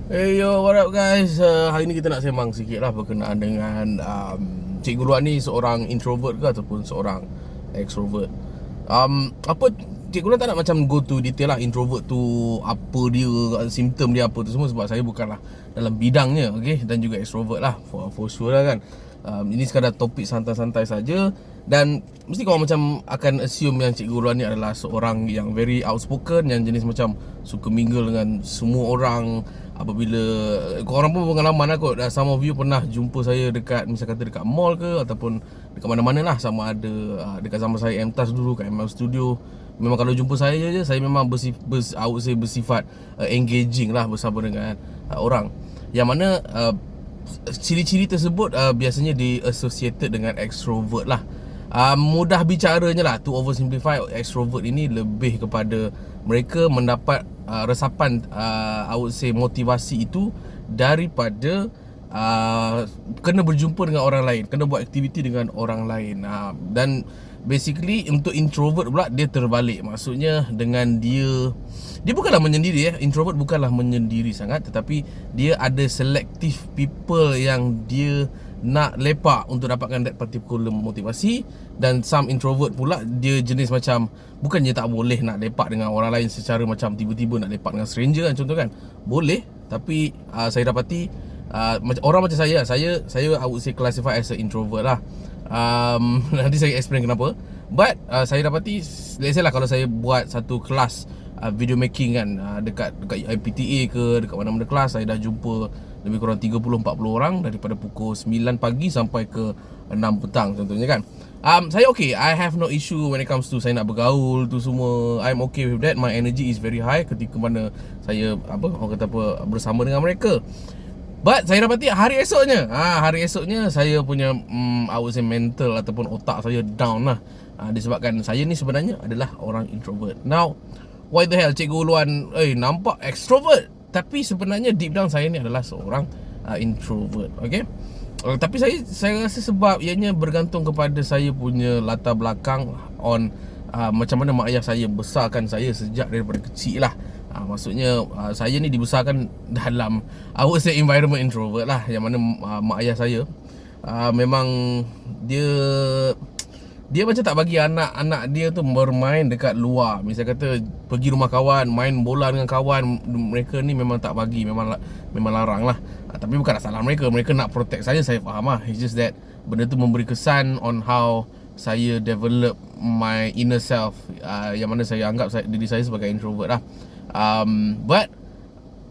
Hey yo, what up guys? Hari ni kita nak sembang sikit lah berkenaan dengan Cikgu Luan ni seorang introvert ke ataupun seorang extrovert. Apa Cikgu Luan tak nak macam go to detail lah introvert tu apa dia, simptom dia apa tu semua, sebab saya bukanlah dalam bidangnya, okay? Dan juga extrovert lah for sure lah kan. Ini sekadar topik santai-santai saja. Dan mesti korang macam akan assume yang Cikgu Luan ni adalah seorang yang very outspoken, yang jenis macam suka mingle dengan semua orang. Apabila korang pun pengalaman lah kot, some of you pernah jumpa saya dekat, misal kata dekat mall ke ataupun dekat mana-mana lah, sama ada dekat zaman saya MTAS dulu kat ML Studio. Memang kalau jumpa saya je, saya memang I would say bersifat engaging lah bersama dengan orang. Yang mana ciri-ciri tersebut biasanya di-associated dengan extrovert lah. Mudah bicaranya lah, to oversimplify, extrovert ini lebih kepada mereka mendapat resapan I would say motivasi itu daripada kena berjumpa dengan orang lain, kena buat aktiviti dengan orang lain. Dan basically untuk introvert pula dia terbalik. Maksudnya dengan dia bukanlah menyendiri. Introvert bukanlah menyendiri sangat, tetapi dia ada selective people yang dia nak lepak untuk dapatkan that particular motivasi. Dan some introvert pula dia jenis macam bukannya tak boleh nak lepak dengan orang lain secara macam tiba-tiba nak lepak dengan stranger kan, contoh kan, boleh. Tapi saya dapati orang macam saya I would say classify as a introvert lah. Nanti saya explain kenapa. But saya dapati, let's say lah, kalau saya buat satu kelas video making kan, dekat IPTA ke dekat mana-mana kelas, saya dah jumpa lebih kurang 30-40 orang daripada pukul 9 pagi sampai ke 6 petang contohnya kan. Saya okay, I have no issue when it comes to saya nak bergaul tu semua. I'm okay with that. My energy is very high ketika mana saya orang kata bersama dengan mereka. But saya dapati hari esoknya saya punya I would say mental ataupun otak saya down lah. Disebabkan saya ni sebenarnya adalah orang introvert. Now, why the hell Cikgu Luan nampak extrovert, tapi sebenarnya deep down saya ni adalah seorang introvert, okay? Tapi saya rasa sebab ianya bergantung kepada saya punya latar belakang on macam mana mak ayah saya besarkan saya sejak daripada kecil lah. Maksudnya saya ni dibesarkan dalam I would say environment introvert lah. Yang mana mak ayah saya memang dia macam tak bagi anak-anak dia tu bermain dekat luar. Misal kata pergi rumah kawan, main bola dengan kawan, mereka ni memang tak bagi, memang larang lah. Tapi bukanlah salah mereka, mereka nak protect saya faham lah. It's just that benda tu memberi kesan on how saya develop my inner self, yang mana saya anggap diri saya sebagai introvert lah. But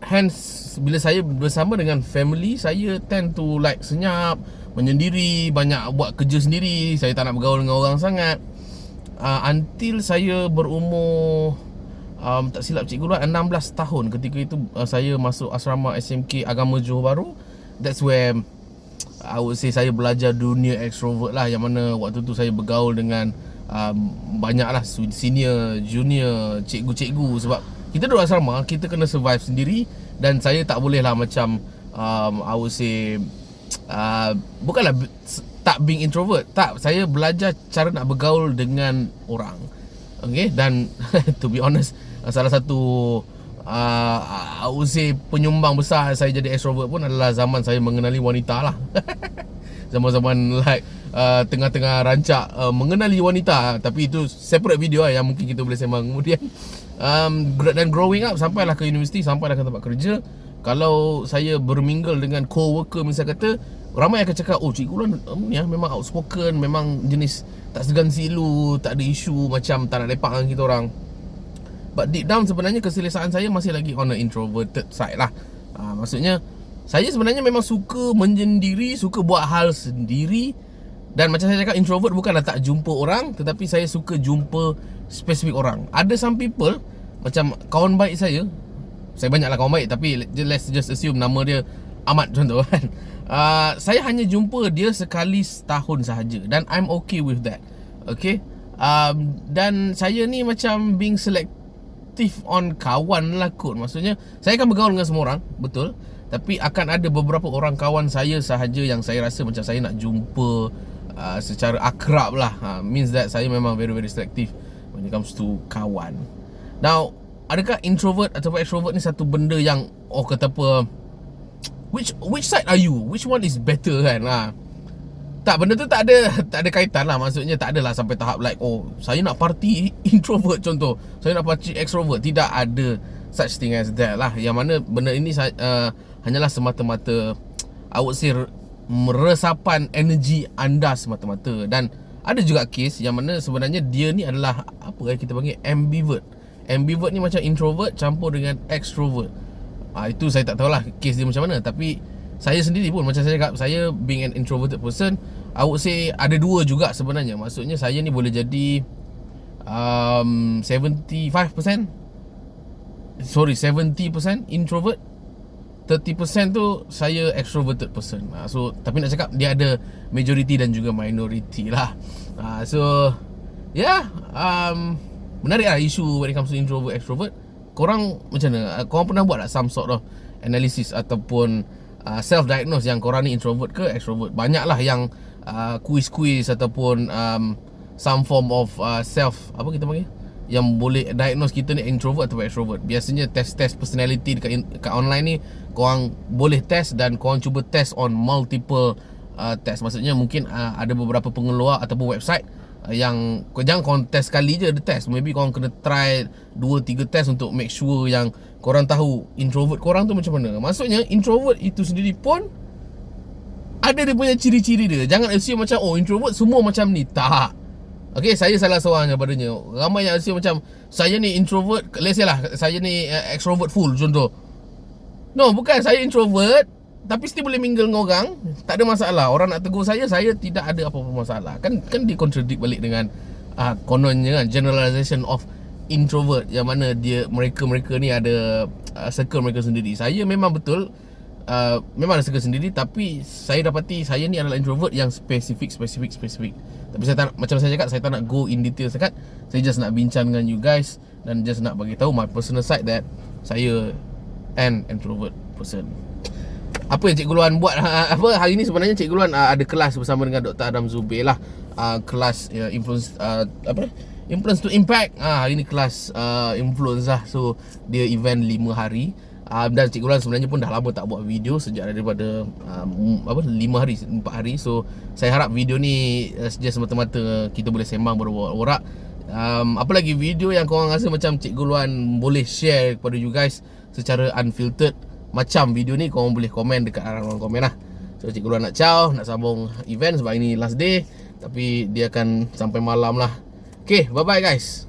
hence bila saya bersama dengan family, saya tend to like senyap, menyendiri, banyak buat kerja sendiri. Saya tak nak bergaul dengan orang sangat. Until saya berumur tak silap Cikgu Luan 16 tahun. Ketika itu saya masuk asrama SMK Agama Johor Bahru. That's where I would say saya belajar dunia extrovert lah. Yang mana waktu tu saya bergaul dengan banyak lah senior, junior, cikgu-cikgu. Sebab kita duduk asrama, kita kena survive sendiri. Dan saya tak boleh lah macam I would say bukanlah tak being introvert, tak, saya belajar cara nak bergaul dengan orang, okay? Dan to be honest, salah satu I would say penyumbang besar saya jadi extrovert pun adalah zaman saya mengenali wanita lah. Zaman-zaman like tengah-tengah rancak mengenali wanita. Tapi itu separate video lah yang mungkin kita boleh sembang kemudian. Dan growing up, sampailah ke universiti, sampailah ke tempat kerja, kalau saya bermingle dengan co-worker misal kata, ramai akan cakap, oh Cikgu Luan ni memang outspoken, memang jenis tak segan silu, tak ada isu, macam tak nak lepak dengan kita orang. But deep down sebenarnya keselesaan saya masih lagi on the introverted side lah. Maksudnya saya sebenarnya memang suka menyendiri, suka buat hal sendiri. Dan macam saya cakap, introvert bukanlah tak jumpa orang, tetapi saya suka jumpa spesifik orang. Ada some people, macam kawan baik saya banyaklah kawan baik, tapi let's just assume nama dia Ahmad contoh kan. Saya hanya jumpa dia sekali setahun sahaja, dan I'm okay with that, okay? Dan saya ni macam being selective on kawan lah kot. Maksudnya saya akan bergaul dengan semua orang, betul, tapi akan ada beberapa orang kawan saya sahaja yang saya rasa macam saya nak jumpa secara akrab lah. Means that saya memang very very selective when it comes to kawan. Now, adakah introvert atau extrovert ni satu benda yang kata apa which side are you? Which one is better kan? Tak, benda tu tak ada kaitan lah. Maksudnya tak adalah sampai tahap like, oh, saya nak party introvert contoh, saya nak party extrovert. Tidak ada such thing as that lah. Yang mana benda ini hanyalah semata-mata, I would say, meresapan energi anda semata-mata. Dan ada juga kes yang mana sebenarnya dia ni adalah apa kita panggil ambivert. Ambivert ni macam introvert campur dengan extrovert. Itu saya tak tahulah kes dia macam mana. Tapi saya sendiri pun, macam saya cakap, saya being an introverted person, I would say ada dua juga sebenarnya. Maksudnya saya ni boleh jadi 70% introvert, 30% tu saya extroverted person. So tapi nak cakap dia ada majority dan juga minority lah. So yeah, menarik lah isu when it comes to introvert extrovert. Korang macam mana? Korang pernah buat tak some sort of analysis ataupun self-diagnose yang korang ni introvert ke extrovert? Banyak lah yang quiz-quiz ataupun some form of self, apa kita panggil, yang boleh diagnose kita ni introvert atau extrovert. Biasanya test personality dekat online ni korang boleh test, dan korang cuba test on multiple test. Maksudnya mungkin ada beberapa pengeluar ataupun website yang jangan korang test sekali je ada test. Maybe korang kena try 2-3 test untuk make sure yang korang tahu introvert korang tu macam mana. Maksudnya introvert itu sendiri pun ada dia punya ciri-ciri dia. Jangan assume macam, oh, introvert semua macam ni. Tak. Okay, saya salah seorang daripadanya. Ramai yang assume macam saya ni introvert, let's say lah saya ni extrovert full contoh. No, bukan. Saya introvert tapi still boleh mingle dengan orang, tak ada masalah. Orang nak tegur saya tidak ada apa-apa masalah. Kan dia contradict balik dengan kononnya kan, generalization of introvert, yang mana mereka ni ada circle mereka sendiri. Saya memang betul memang ada circle sendiri, tapi saya dapati saya ni adalah introvert yang spesifik. Tapi saya tak, macam saya cakap, saya tak nak go in detail sangat. Saya just nak bincang dengan you guys dan just nak bagi tahu my personal side that saya an introvert person. Apa yang Cikgu Luan buat hari ni? Sebenarnya Cikgu Luan ada kelas bersama dengan Dr. Adam Zubair lah. Kelas influence to impact. Hari ni kelas influence lah. So dia event 5 hari. Dan Cikgu Luan sebenarnya pun dah lama tak buat video, sejak daripada 4 hari. So saya harap video ni just semata-mata kita boleh sembang berborak. Apa lagi video yang korang rasa macam Cikgu Luan boleh share kepada you guys secara unfiltered macam video ni, korang boleh komen dekat ruang komen lah. So Cikgu Luan nak nak sambung event sebab ini last day, tapi dia akan sampai malam lah. Okay, bye bye guys.